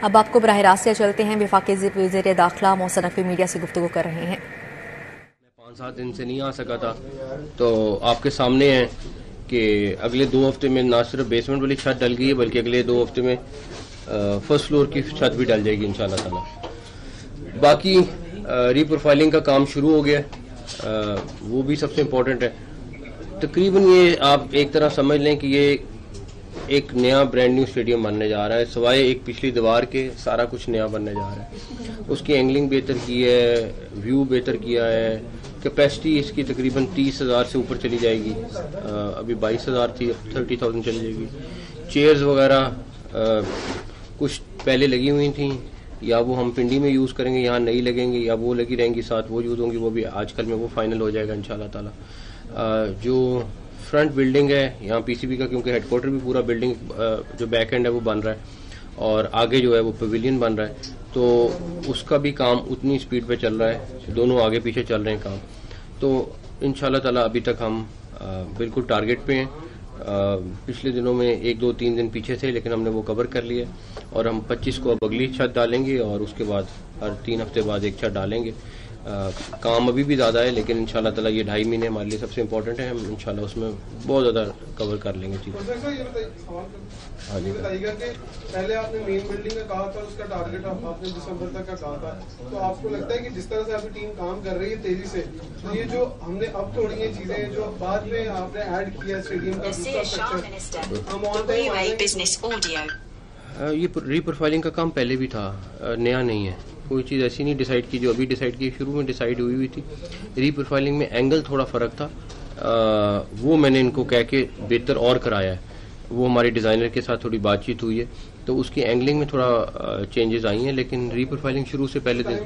اب آپ کو براہ راست چلتے ہیں، وفاقی وزیر داخلہ محسن نقوی میڈیا سے گفتگو کر رہے ہیں۔ میں 5-7 دن سے نہیں آ سکا تھا، تو آپ کے سامنے ہے کہ اگلے 2 ہفتے میں نہ صرف بیسمنٹ والی چھت ڈل گئی ہے بلکہ اگلے 2 ہفتے میں فرسٹ فلور کی چھت بھی ڈل جائے گی انشاءاللہ تعالی۔ باقی ری پروفائلنگ کا کام شروع ہو گیا، وہ بھی سب سے امپورٹنٹ ہے۔ تقریباً یہ آپ ایک طرح سمجھ لیں کہ یہ ایک نیا برانڈ نیو اسٹیڈیم بننے جا رہا ہے، سوائے ایک پچھلی دیوار کے سارا کچھ نیا بننے جا رہا ہے۔ اس کی اینگلنگ بہتر کی ہے، ویو بہتر کیا ہے، کیپیسٹی اس کی تقریباً 30,000 سے اوپر چلی جائے گی، ابھی 22,000 تھی، اب 30,000 چلی جائے گی۔ چیئرز وغیرہ کچھ پہلے لگی ہوئی تھیں، یا وہ ہم پنڈی میں یوز کریں گے، یہاں نئی لگیں گی، یا وہ لگی رہیں گی ساتھ وہ یوز ہوں گی، وہ بھی آج کل میں وہ فائنل ہو جائے گا انشاءاللہ تعالی۔ جو فرنٹ بلڈنگ ہے یہاں پی سی بی کا، کیونکہ ہیڈ کوارٹر بھی پورا بلڈنگ جو بیک اینڈ ہے وہ بن رہا ہے، اور آگے جو ہے وہ پویلین بن رہا ہے، تو اس کا بھی کام اتنی سپیڈ پہ چل رہا ہے، دونوں آگے پیچھے چل رہے ہیں کام۔ تو انشاءاللہ تعالی ابھی تک ہم بالکل ٹارگٹ پہ ہیں۔ پچھلے دنوں میں 1-2-3 دن پیچھے تھے، لیکن ہم نے وہ کور کر لیا، اور ہم 25 کو اب اگلی چھت ڈالیں گے، اور اس کے بعد ہر 3 ہفتے بعد ایک چھت ڈالیں گے۔ کام ابھی بھی زیادہ ہے، لیکن انشاءاللہ تعالی یہ 2.5 مہینے ہمارے لیے سب سے امپورٹنٹ ہے، ہم انشاءاللہ اس میں بہت زیادہ کور کر لیں گے چیز۔ یہ بتائیے گا کہ پہلے آپ نے مین بلڈنگ کا کہا تھا، اس کا ٹارگیٹ آپ نے دسمبر تک کا کہا تھا، تو آپ کو لگتا ہے کہ جس طرح سے آپ کی ٹیم کام کر رہی ہے تیزی سے، تو یہ جو ہم نے اب تھوڑی یہ چیزیں جو بعد میں آپ نے ایڈ کیا اسٹیڈیم کا دوسرا سٹرکچر، ہم آن ٹائم یہ ری پروفائلنگ کا کام پہلے بھی تھا، نیا نہیں ہے، کوئی چیز ایسی نہیں ڈیسائیڈ کی جو ابھی ڈیسائیڈ کی، شروع میں ڈیسائیڈ ہوئی تھی۔ ری پروفائلنگ میں اینگل تھوڑا فرق تھا، وہ میں نے ان کو کہہ کے بہتر اور کرایا ہے، وہ ہمارے ڈیزائنر کے ساتھ تھوڑی بات چیت ہوئی ہے، تو اس کی اینگلنگ میں تھوڑا چینجز آئی ہیں، لیکن ری پروفائلنگ شروع سے پہلے دن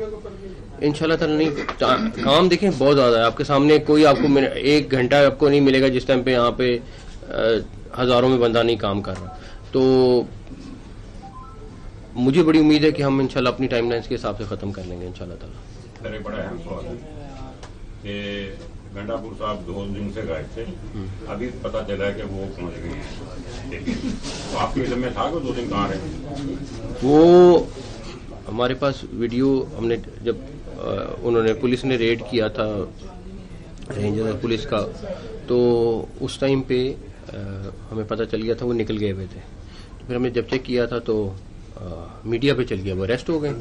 انشاءاللہ تعالی نہیں، کام دیکھیں بہت زیادہ ہے آپ کے سامنے، کوئی آپ کو 1 گھنٹہ آپ کو نہیں ملے گا جس ٹائم پہ یہاں پہ ہزاروں میں بندہ نہیں کام کر رہا۔ تو مجھے بڑی امید ہے کہ ہم انشاءاللہ اپنی ٹائم لائنز کے حساب سے ختم کر لیں گے انشاءاللہ تعالی۔ بڑا اہم سوال ہے کہ گنڈا پور صاحب 2 دن سے غائب تھے، ابھی پتہ چلا ہے کہ وہ پہنچ گئے، تو آپ کے علم میں تھا کہ 2 دن کہاں رہے؟ وہ ہمارے پاس ویڈیو ہم نے جب انہوں نے پولیس نے ریڈ کیا تھا رینجر پولیس کا، تو اس ٹائم پہ ہمیں پتہ چل گیا تھا وہ نکل گئے ہوئے تھے، تو پھر ہم نے جب چیک کیا تھا تو میڈیا پہ چل گیا، وہ اریسٹ ہو گئے۔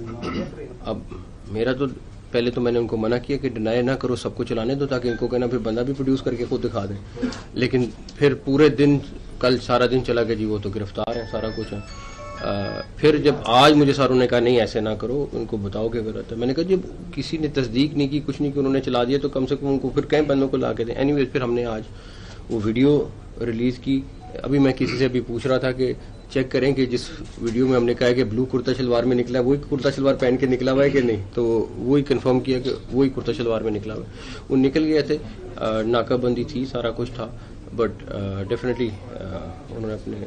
اب میرا تو پہلے تو میں نے ان کو منع کیا کہ ڈینائی نہ کرو، سب کو چلانے دو، تاکہ ان کو کہنا پھر بندہ بھی پروڈیوس کر کے خود دکھا دیں، لیکن پھر پورے دن کل سارا دن چلا گیا جی وہ تو گرفتار ہیں، سارا کچھ ہے۔ پھر جب آج مجھے ساروں نے کہا نہیں ایسے نہ کرو، ان کو بتاؤ کہ غلط ہے، میں نے کہا جب کسی نے تصدیق نہیں کی، کچھ نہیں کی، انہوں نے چلا دیا، تو کم سے کم ان کو پھر کئی بندوں کو لا کے دیں۔ اینی ویز پھر ہم نے آج وہ ویڈیو ریلیز کی۔ ابھی میں کسی سے ابھی پوچھ رہا تھا کہ چیک کریں کہ جس ویڈیو میں ہم نے کہا کہ بلو کرتا شلوار میں نکلا ہے، وہی کرتا شلوار پہن کے نکلا ہوا ہے کہ نہیں، تو وہی کنفرم کیا کہ وہی کرتا شلوار میں نکلا ہوا ہے، وہ نکل گئے تھے، ناکہ بندی تھی، سارا کچھ تھا، بٹ ڈیفینیٹلی انہوں نے اپنے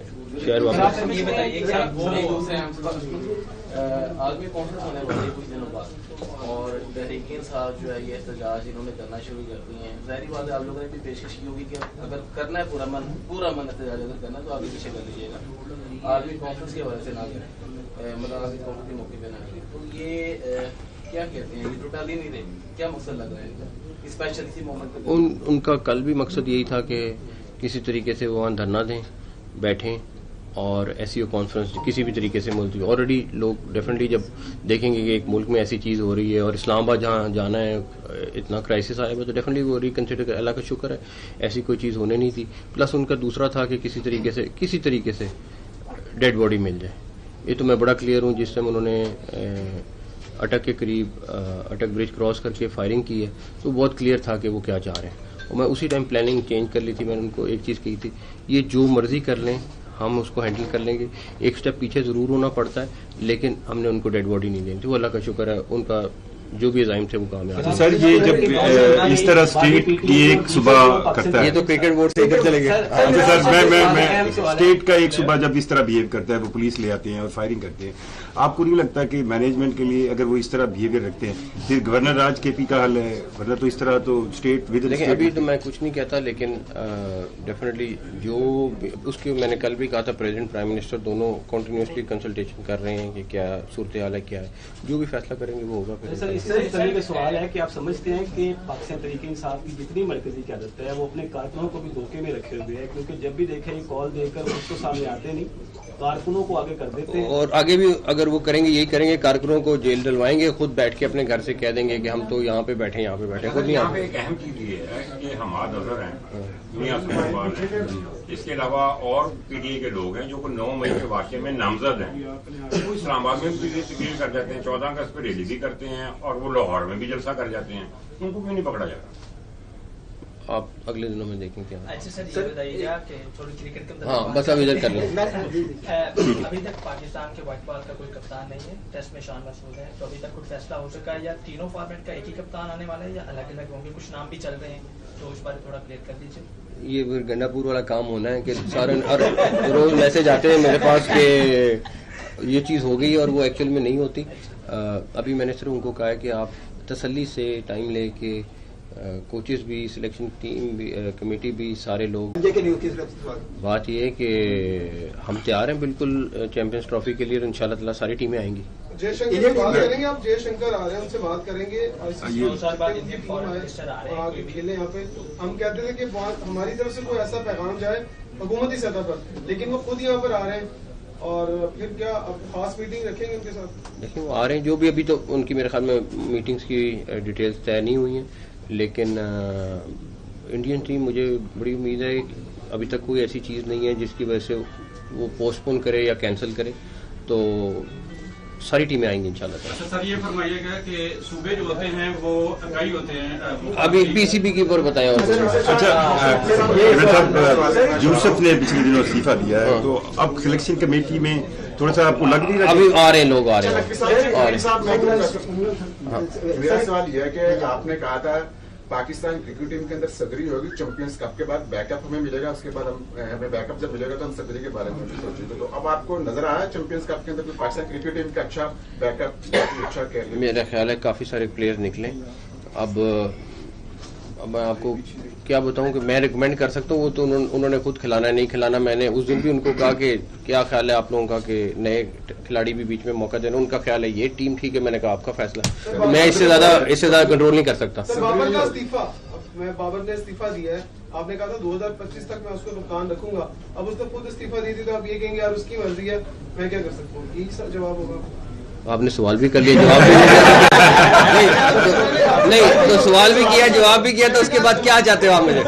شہر واپس۔ یہ بتائیے کہ عالمی کانفرنس ہونے والی ہے کچھ دنوں بعد، اور تحریک انصاف جو ہے یہ احتجاج انہوں نے کرنا شروع کر دی ہیں، ظاہری بات ہے آپ لوگوں نے بھی پیشکش کی ہوگی کہ اگر کرنا ہے پورا من احتجاج اگر کرنا ہے تو آگے پیچھے کر لیجیے گا، عالمی کانفرنس کی وجہ سے نہ کریں، مطلب عالمی کانفرنس کے موقع پہ نہ کریں، تو یہ کیا کہتے ہیں، یہ ٹوٹل ہی نہیں رہے، کیا مقصد لگ رہا ہے ان کا اسپیشل اسی مومنٹ پہ؟ ان کا کل بھی مقصد یہی تھا کہ کسی طریقے سے وہ وہاں دھرنا دیں، بیٹھیں، اور ایسی کانفرنس کسی بھی طریقے سے ملتوی۔ آلریڈی لوگ ڈیفینیٹلی جب دیکھیں گے کہ ایک ملک میں ایسی چیز ہو رہی ہے، اور اسلام آباد جہاں جانا ہے اتنا کرائسس آیا ہوا، تو ڈیفینیٹلی وہ ریکنسیڈر کر، اللہ کا شکر ہے ایسی کوئی چیز ہونے نہیں تھی۔ پلس ان کا دوسرا تھا کہ کسی طریقے سے ڈیڈ باڈی مل جائے۔ یہ تو میں بڑا کلیئر ہوں، جس ٹائم انہوں نے اٹک کے قریب اٹک برج کراس کر کے فائرنگ کی ہے، تو بہت کلیئر تھا کہ وہ کیا چاہ رہے ہیں، اور میں اسی ٹائم پلاننگ چینج کر لی تھی۔ میں نے ان کو ایک چیز کہی تھی، یہ جو مرضی کر لیں ہم اس کو ہینڈل کر لیں گے، ایک سٹیپ پیچھے ضرور ہونا پڑتا ہے، لیکن ہم نے ان کو ڈیڈ باڈی نہیں دینی تھی۔ وہ اللہ کا شکر ہے ان کا جو بھی عزائم تھے وہ کامیاب. سر یہ جب اس طرح اسٹیٹ کی ایک صبح کرتا ہے, یہ تو کرکٹ بورڈ سے ادھر چلے گئے. سر میں اسٹیٹ کا ایک صبح جب اس طرح بہیو کرتا ہے, وہ پولیس لے آتے ہیں اور فائرنگ کرتے ہیں, آپ کو نہیں لگتا کہ مینجمنٹ کے لیے اگر وہ اس طرح بہیویئر رکھتے ہیں, پھر گورنر راج کے پی کا حل ہے, ورنہ تو اس طرح تو اسٹیٹ ود لیکن ابھی تو میں کچھ نہیں کہتا, لیکن ڈیفینیٹلی جو اس کی میں نے کل بھی کہا تھا, پریزیڈنٹ پرائم منسٹر دونوں کنٹینیوسلی کنسلٹیشن کر رہے ہیں کہ کیا صورتحال ہے, کیا ہے, جو بھی فیصلہ کریں گے وہ ہوگا. سر اس طرح کا سوال ہے کہ آپ سمجھتے ہیں کہ پاکستان تحریک انصاف کی جتنی مرکزی قیادت ہے وہ اپنے کارکنوں کو بھی دھوکے میں رکھے ہوئے ہے, کیونکہ جب بھی دیکھیں کال دے کر اس کو سامنے آتے نہیں, کارکنوں کو آگے کر دیتے ہیں, اور آگے بھی اگر وہ کریں گے یہی کریں گے, کارکنوں کو جیل ڈلوائیں گے, خود بیٹھ کے اپنے گھر سے کہہ دیں گے کہ ہم تو یہاں پہ بیٹھے یہاں پہ بیٹھے. خود یہاں پہ ایک اہم چیز یہ ہے کہ حماد اظہر ہیں, میاں سلیمان ہیں, اس کے علاوہ اور پی ڈی اے کے لوگ ہیں جو 9 مئی کے واقعے میں نامزد ہیں, وہ اسلام آباد میں بھی تقریر کر جاتے ہیں, 14 اگست پہ ریلی بھی کرتے ہیں, اور وہ لاہور میں بھی جلسہ کر جاتے ہیں, ان کو کیوں نہیں پکڑا جاتا؟ آپ اگلے دنوں میں دیکھیں کیا. اچھا سر یہ بتائیے گا کہ تھوڑی کرکٹ کے ہاں بس اب ادھر کر لیں. ابھی تک پاکستان کے وائٹ بال کا کوئی کپتان نہیں ہے, ٹیسٹ میں شان مسعود ہے, تو ابھی تک کوئی فیصلہ ہو چکا ہے یا تینوں فارمیٹ کا ایک ہی کپتان آنے والا ہے یا الگ الگ ہوں گے؟ کچھ نام بھی چل رہے ہیں, تو اس بارے تھوڑا کلیئر کر دیجیے. یہ پھر گنڈا پور والا کام ہونا ہے کہ سارے روز میسج آتے ہیں میرے پاس کہ یہ چیز ہو گئی اور وہ ایکچوئل میں نہیں ہوتی. ابھی میں نے صرف ان کو کہا ہے کہ آپ تسلی سے ٹائم لے کے, کوچز بھی, سلیکشن ٹیم بھی, کمیٹی بھی, سارے لوگ, بات یہ ہے کہ ہم تیار ہیں بالکل چیمپئنز ٹرافی کے لیے, اور انشاءاللہ تعالیٰ ساری ٹیمیں آئیں گی. جے شنکر سے بات کریں گے, آپ جے شنکر آ رہے ہیں ان سے بات کریں گے, آگے کھیلیں یہاں پہ. ہم کہتے ہیں کہ ہماری طرف سے کوئی ایسا پیغام جائے حکومتی سطح پر, لیکن وہ خود یہاں پر آ رہے ہیں, اور پھر کیا اب خاص میٹنگ رکھیں گے ان کے ساتھ؟ دیکھیں وہ آ رہے ہیں, جو بھی ابھی تو ان کی میرے خیال میں میٹنگز کی ڈیٹیلز طے نہیں ہوئی ہیں, لیکن انڈین ٹیم مجھے بڑی امید ہے کہ ابھی تک کوئی ایسی چیز نہیں ہے جس کی وجہ سے وہ پوسٹ پون کرے یا کینسل کرے, تو ساری ٹیمیں آئیں گی انشاءاللہ. اچھا سر یہ فرمائیے گا کہ صوبے جو ہوتے ہیں وہ اکائی ہوتے ہیں, ابھی پی سی بی کے اوپر بتایا. اچھا یوسف نے پچھلے دنوں استعفیٰ دیا ہے, تو اب سلیکشن کمیٹی میں تھوڑا سا آپ کو لگ نہیں رہا؟ ابھی آ رہے ہیں لوگ, آ رہے ہیں. میرا سوال یہ ہے کہ آپ نے کہا تھا پاکستان کرکٹ ٹیم کے اندر صدری ہوگی, چیمپئنز کپ کے بعد بیک اپ ہمیں ملے گا, اس کے بعد ہمیں بیک اپ جب ملے گا تو ہم صدری کے بارے میں بھی سوچیں گے. تو اب آپ کو نظر آیا چیمپئنز کپ کے اندر پاکستان کرکٹ ٹیم کا اچھا بیک اپ, اچھا کیریئر؟ میرا خیال ہے کافی سارے پلیئر نکلیں. اب میں آپ کو کیا بتاؤں کہ میں ریکمینڈ کر سکتا ہوں, وہ تو انہوں نے خود کھلانا ہے نہیں کھلانا. میں نے اس دن بھی ان کو کہا کہ کیا خیال ہے آپ لوگوں کا کہ نئے کھلاڑی بھی بیچ میں موقع دینا. ان کا خیال ہے یہ ٹیم ٹھیک ہے, میں نے کہا آپ کا فیصلہ, میں اس سے زیادہ کنٹرول نہیں کر سکتا. بابر کا استعفیٰ, بابر نے استعفیٰ دیا ہے, آپ نے کہا تھا 2025 تک میں اس کو کپتان رکھوں گا, اب اس نے خود استعفیٰ دی تھی, تو آپ یہ کہیں گے یار اس کی مرضی ہے, میں کیا کر سکتا ہوں, یہی جواب ہوگا. آپ نے سوال بھی کر لیا, جواب بھی نہیں, تو سوال بھی کیا, جواب بھی کیا, تو اس کے بعد کیا چاہتے ہو آپ مجھے؟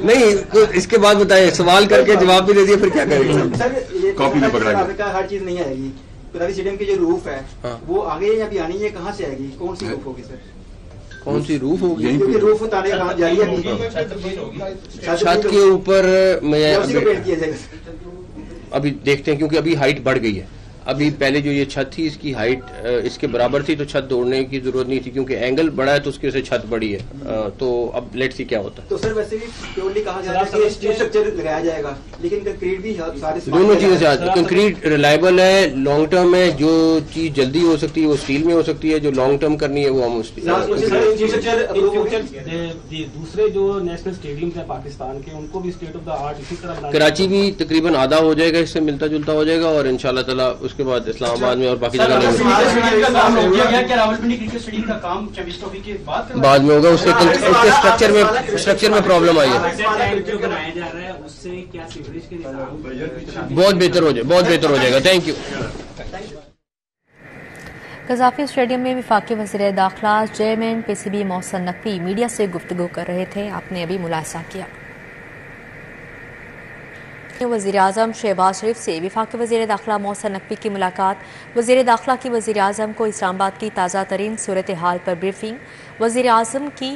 نہیں, اس کے بعد بتائیے, سوال کر کے جواب بھی دے دیا, پھر کیا کریں گے؟ کاپی میں پکڑا گیا, ہر چیز نہیں آئے گی. پراوی اسٹیڈیم کی جو روف ہے وہ آگے یا بھی آنی ہے, کہاں سے آئے گی, کون سی روف ہوگی سر؟ کون سی روف ہوگی؟ روف اتارے جاری ہے چھت کے اوپر. میں ابھی دیکھتے ہیں, کیونکہ ابھی ہائٹ بڑھ گئی ہے. ابھی پہلے جو یہ چھت تھی اس کی ہائٹ اس کے برابر تھی, تو چھت دوڑنے کی ضرورت نہیں تھی, کیونکہ اینگل بڑا ہے تو اس کی وجہ سے چھت بڑی ہے. تو اب لیٹ سی کیا ہوتا ہے. تو سر ویسے بھی پیورلی کہا جا رہا ہے کہ اسٹرکچر لگایا جائے گا, لیکن کنکریٹ بھی دونوں چیزیں چاہتے. کنکریٹ ریلائبل ہے, لانگ ٹرم ہے, جو چیز جلدی ہو سکتی ہے وہ اسٹیل میں ہو سکتی ہے, جو لانگ ٹرم کرنی ہے وہ ہم دوسرے جو نیشنل اسٹیڈیم ہیں پاکستان کے, ان کو بھی اسٹیٹ آف دا آرٹ اسی طرح. کراچی بھی تقریباً آدھا ہو جائے گا, اس سے ملتا جلتا ہو جائے گا, اور انشاءاللہ تعالیٰ اس کے بعد اسلام آباد میں اور باقی جگہ بعد میں ہوگا. اس کے اسٹرکچر میں پرابلم آئی ہے, بہت بہتر ہو جائے گا. Thank you. قذافی اسٹیڈیم میں وفاقی وزیر داخلہ chairman P C B Mohsin Naqvi media سے گفتگو کر رہے تھے. آپ نے ابھی ملاحظہ کیا. وزیراعظم شہباز شریف سے وفاقی وزیر داخلہ محسن نقوی کی ملاقات. وزیر داخلہ کی وزیراعظم کو اسلام آباد کی تازہ ترین صورتحال پر بریفنگ. وزیراعظم کی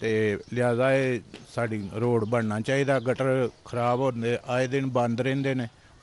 ਤੇ ਲਿਹਾਜ਼ਾ ਇਹ ਸਾਡੀ ਰੋਡ ਬਣਨਾ ਚਾਹੀਦਾ। ਗਟਰ ਖਰਾਬ ਹੁੰਦੇ ਆਏ ਦਿਨ ਬੰਦ ਰਹਿੰਦੇ ਨੇ,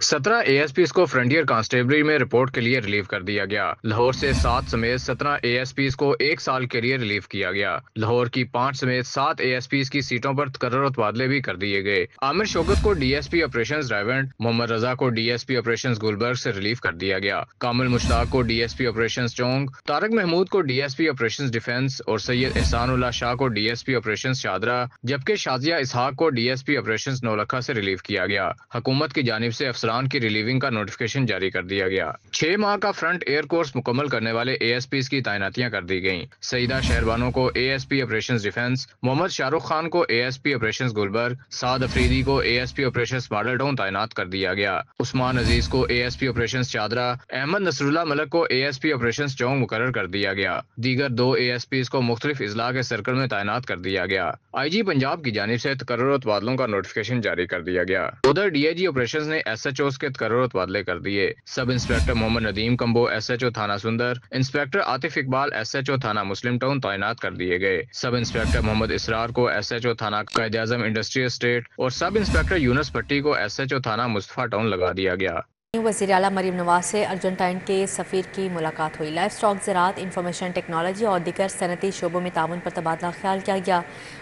17 ASPs کو فرنٹیئر کانسٹیبلری میں رپورٹ کے لیے ریلیو کر دیا گیا۔ لاہور سے 7 سمیت 17 ASPs کو 1 سال کے لیے ریلیو کیا گیا۔ لاہور کی 5 سمیت 7 ASPs کی سیٹوں پر تقرر و تبادلے بھی کر دیے گئے۔ عامر شوکت کو DSP آپریشنز ڈائیونٹ، محمد رضا کو DSP آپریشنز گلبرگ سے ریلیو کر دیا گیا۔ کامل مشتاق کو DSP آپریشنز چونگ، طارق محمود کو DSP آپریشنز ڈیفنس اور سید احسان اللہ شاہ کو DSP آپریشنز شادرہ، جبکہ شازیہ اسحاق کو DSP آپریشنز نولکھا سے ریلیو کیا گیا۔ حکومت کی جانب سے افسران کی ریلیونگ کا نوٹیفکیشن جاری کر دیا گیا۔ 6 ماہ کا فرنٹ ایئر کورس مکمل کرنے والے ASPs کی تعیناتیاں کر دی گئیں۔ سعیدہ شہربانو کو ASP operations defence, Muhammad Shah Rukh Khan کو ASP آپریشنز گلبرگ، سعد افریدی کو ASP آپریشنز ماڈل ٹاؤن تعینات کر دیا گیا۔ عثمان عزیز کو ASP آپریشنز چادرہ، احمد نصر اللہ ملک کو ASP آپریشنز چونگ مقرر کر دیا گیا۔ دیگر 2 ASPs کو مختلف اضلاع کے سرکل میں تعینات کر دیا گیا۔ IG پنجاب کی جانب سے تقرر و تبادلوں کا نوٹیفکیشن جاری کر دیا گیا۔ ادھر DIG آپریشنز نے SHOs کے تقرر و تبادلے کر دیے۔ سب انسپکٹر محمد ندیم کمبو SHO تھانہ سندر، انسپکٹر عاطف اقبال SHO تھانہ مسلم ٹاؤن تعینات کر دیے گئے۔ سب انسپکٹر محمد اسرار کو SHO تھانہ قائد اعظم انڈسٹریل اسٹیٹ اور سب انسپکٹر یونس پٹی کو SHO تھانہ مصطفیٰ ٹاؤن لگا دیا گیا۔ وزیر اعلیٰ مریم نواز سے ارجنٹائن کے سفیر کی ملاقات ہوئی۔ لائف سٹاک، زراعت، انفارمیشن ٹیکنالوجی اور دیگر صنعتی شعبوں میں تعاون پر تبادلہ خیال کیا گیا۔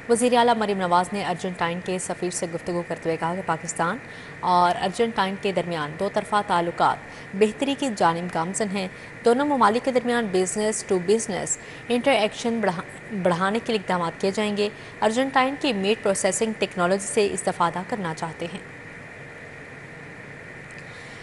وزیر اعلیٰ مریم نواز نے ارجنٹائن کے سفیر سے گفتگو کرتے ہوئے کہا کہ پاکستان اور ارجنٹائن کے درمیان 2 طرفہ تعلقات بہتری کی جانب گامزن ہیں۔ دونوں ممالک کے درمیان business to business interaction بڑھانے کے لیے اقدامات کیے جائیں گے۔ ارجنٹائن کی میٹ پروسیسنگ ٹیکنالوجی سے استفادہ کرنا چاہتے ہیں۔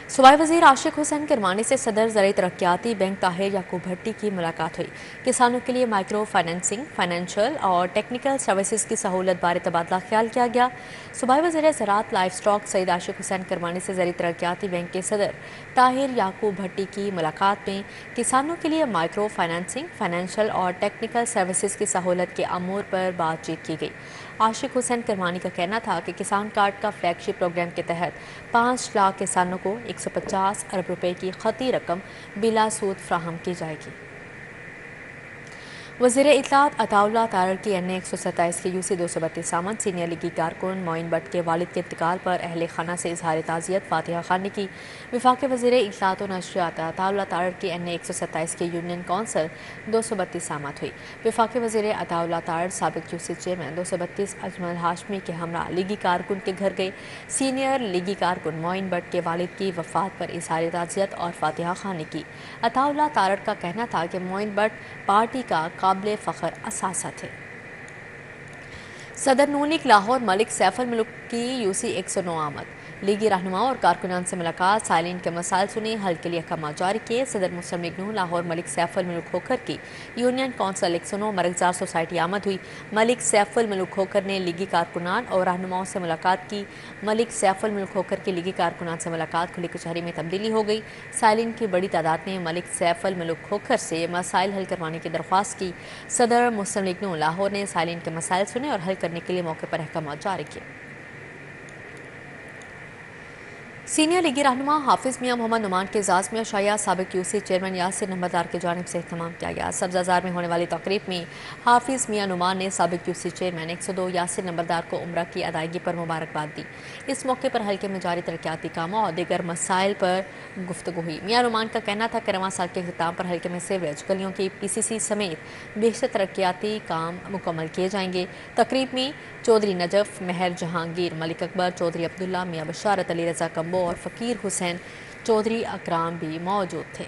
صوبائی وزیر عاشق حسین کرمانی سے صدر زرعی ترقیاتی بینک طاہر یعقوب بھٹی کی ملاقات ہوئی۔ کسانوں کے لیے مائکرو فائنینسنگ، فائنینشل اور ٹیکنیکل سروسز کی سہولت بارے تبادلہ خیال کیا گیا۔ صوبائی وزیر زراعت لائف سٹاک سید عاشق حسین کرمانی سے زرعی ترقیاتی بینک کے صدر طاہر یعقوب بھٹی کی ملاقات میں کسانوں کے لیے مائکرو فائنینسنگ، فائنینشل اور ٹیکنیکل سروسز کی سہولت کے امور پر بات چیت کی گئی۔ عاشق حسین کرمانی کا کہنا تھا کہ کسان کارڈ کا فلیگ شپ پروگرام کے تحت 5 لاکھ کسانوں کو 150 ارب روپے کی خطی رقم بلا سود فراہم کی جائے گی۔ وزیر اطلاعات عطا اللہ تارڑ کی NA 127 کے UC 232 سامن سینئر لیگی کارکن معین بٹ کے والد کے انتقال پر اہل خانہ سے اظہار تعزیت فاتحہ خوانی کی۔ وفاقی وزیر اطلاعات و نشریات عطا اللہ تارڑ کی NA 127 کے یونین کونسل 232 سامت ہوئی۔ وفاقی وزیر عطا اللہ تارڑ سابق UC چیئرمین 232 اجمل ہاشمی کے ہمراہ لیگی کارکن کے گھر گئے۔ سینئر لیگی کارکن معین بٹ کے والد کی وفات پر اظہار تعزیت اور فاتحہ خوانی کی۔ عطا اللہ تارڑ کا کہنا تھا کہ معین بٹ پارٹی کا قابل فخر اثاثہ تھے۔ صدر نون لیگ لاہور ملک سیف الملک کی UC 109 آمد۔ لیگی رہنماؤں اور کارکنان سے ملاقات، سائلین کے مسائل سنے، حل کے لیے احکامات جاری کیے۔ صدر مسلم لیگ نون لاہور ملک سیف الملک ہوکر کی یونین کونسل 109 مرغزار سوسائٹی آمد ہوئی۔ ملک سیف الملک ہوکر نے لیگی کارکنان اور رہنماؤں سے ملاقات کی۔ ملک سیف الملک ہوکر کی لیگی کارکنان سے ملاقات، کھلی کچہری میں تبدیلی ہو گئی۔ سائلین کی بڑی تعداد نے ملک سیف الملک ہوکر سے مسائل حل کروانے کی درخواست کی۔ صدر مسلم لیگ نون لاہور نے سائلین کے مسائل سنے اور حل کرنے کے لیے موقع پر احکامات جاری کیے۔ سینئر لیگی رہنما حافظ میاں محمد نعمان کے اعزاز میں عشائیہ سابق UC چیئرمین یاسر نمبردار کی جانب سے اہتمام کیا گیا۔ سبز بازار میں ہونے والی تقریب میں حافظ میاں نعمان نے سابق UC چیئرمین 102 یاسر نمبردار کو عمرہ کی ادائیگی پر مبارکباد دی۔ اس موقع پر حلقے میں جاری ترقیاتی کاموں اور دیگر مسائل پر گفتگو ہوئی۔ میاں نعمان کا کہنا تھا کہ رواں سال کے اختتام پر حلقے میں سیوریج، گلیوں کی PCC سمیت بیشتر ترقیاتی کام مکمل کیے جائیں گے۔ تقریب میں چودھری نجف، مہر جہانگیر، ملک اکبر، چودھری عبداللہ، میاں بشارت، علی رضا کمبو اور فقیر حسین چودھری اکرام بھی موجود تھے۔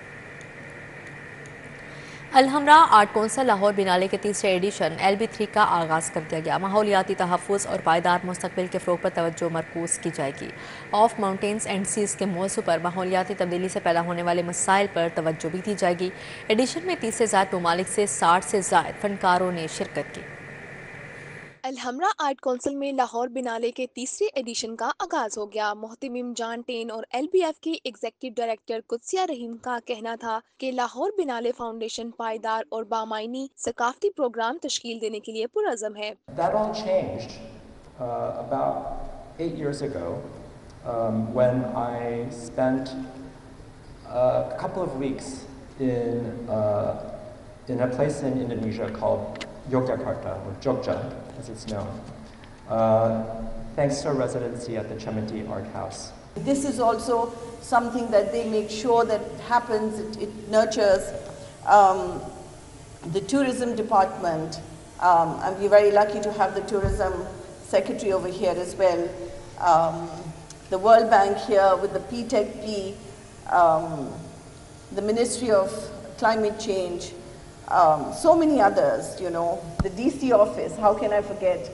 الحمراء آرٹ کونسل لاہور بینالے کے 3رے ایڈیشن LB3 کا آغاز کر دیا گیا۔ ماحولیاتی تحفظ اور پائیدار مستقبل کے فروغ پر توجہ مرکوز کی جائے گی۔ آف ماؤنٹینز اینڈ سیز کے موضوع پر ماحولیاتی تبدیلی سے پیدا ہونے والے مسائل پر توجہ بھی دی جائے گی۔ ایڈیشن میں 30 سے زائد ممالک سے 60 سے زائد فنکاروں نے شرکت کی۔ الحمراء آرٹ کونسل میں لاہور بینالے کے 3رے ایڈیشن کا آغاز ہو گیا۔ محتمم جان ٹین اور LBF کی ایگزیکٹو ڈائریکٹر قدسیہ رحیم کا کہنا تھا کہ لاہور بینالے فاؤنڈیشن پائیدار اور بامعنی ثقافتی پروگرام تشکیل دینے کے لیے پرعزم ہے۔ That all changed about 8 years ago when I spent a couple of weeks in a place in Indonesia called Yogyakarta, or Jogja as it's known, thanks to a residency at the Chemiti Art House. This is also something that they make sure that happens. It nurtures the tourism department, and we're very lucky to have the tourism secretary over here as well. The World Bank here with the PTEC-P, the Ministry of Climate Change, so many others, you know, the DC office, how can I forget?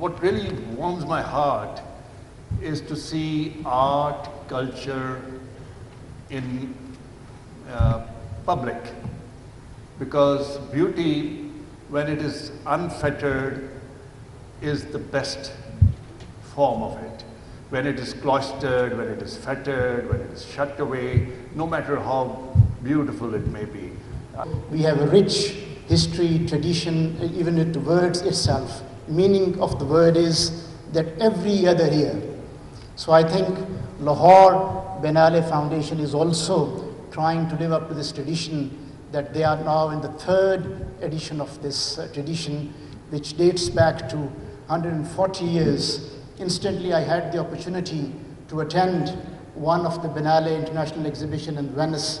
What really warms my heart is to see art, culture in public, because beauty, when it is unfettered, is the best form of it. When it is cloistered, when it is fettered, when it is shut away, no matter how beautiful it may be. We have a rich history, tradition, even with the words itself. Meaning of the word is that every other year. So I think Lahore Benale Foundation is also trying to live up to this tradition, that they are now in the 3rd edition of this tradition, which dates back to 140 years. Instantly I had the opportunity to attend one of the Benale International Exhibition in Venice.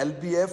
LBF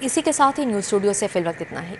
اسی کے ساتھ ہی news studio سے فی الوقت اتنا ہی.